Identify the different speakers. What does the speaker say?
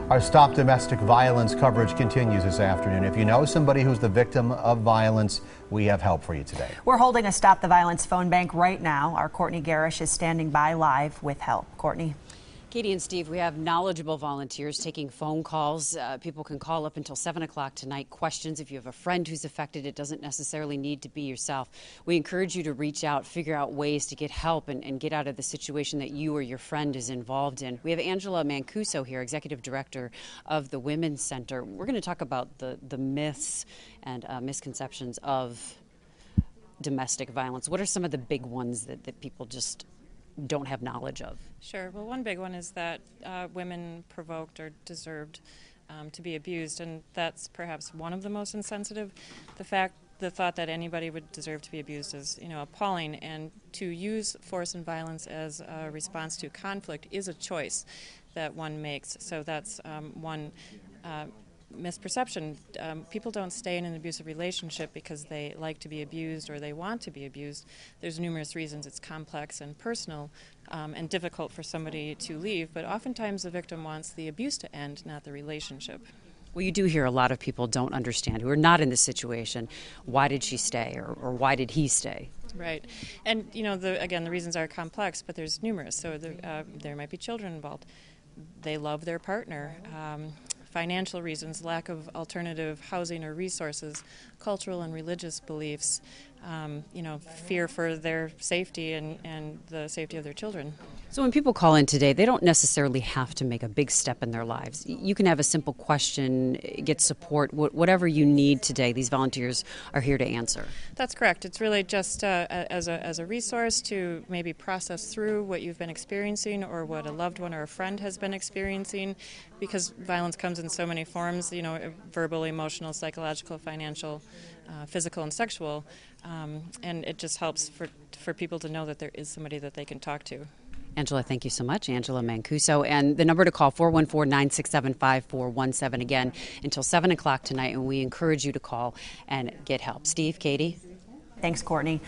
Speaker 1: Our Stop Domestic Violence coverage continues this afternoon. If you know somebody who's the victim of violence, we have help for you today.
Speaker 2: We're holding a Stop the Violence phone bank right now. Our Courtney Garish is standing by live with help. Courtney.
Speaker 3: Katie and Steve, we have knowledgeable volunteers taking phone calls. People can call up until 7 o'clock tonight. Questions. If you have a friend who's affected, it doesn't necessarily need to be yourself. We encourage you to reach out, figure out ways to get help and get out of the situation that you or your friend is involved in. We have Angela Mancuso here, Executive Director of the Women's Center. We're going to talk about the myths and misconceptions of domestic violence. What are some of the big ones that people just don't have knowledge of?
Speaker 4: Sure. Well, one big one is that women provoked or deserved to be abused, and that's perhaps one of the most insensitive. The thought that anybody would deserve to be abused is, appalling, and to use force and violence as a response to conflict is a choice that one makes. So that's one misperception. People don't stay in an abusive relationship because they like to be abused or they want to be abused. There's numerous reasons. It's complex and personal and difficult for somebody to leave, but oftentimes the victim wants the abuse to end, not the relationship.
Speaker 3: Well, you do hear a lot of people don't understand, who are not in this situation. Why did she stay, or why did he stay?
Speaker 4: Right. And, again, the reasons are complex, but there's numerous. So there might be children involved. They love their partner. Financial reasons, lack of alternative housing or resources, cultural and religious beliefs, fear for their safety and the safety of their children.
Speaker 3: So when people call in today, they don't necessarily have to make a big step in their lives. You can have a simple question, get support, whatever you need today. These volunteers are here to answer.
Speaker 4: That's correct. It's really just as a resource to maybe process through what you've been experiencing or what a loved one or a friend has been experiencing, because violence comes in so many forms, verbal, emotional, psychological, financial, physical, and sexual, and it just helps for people to know that there is somebody that they can talk to.
Speaker 3: Angela, thank you so much. Angela Mancuso. And the number to call, 414-967-5417, again, until 7 o'clock tonight. And we encourage you to call and get help. Steve, Katie?
Speaker 2: Thanks, Courtney.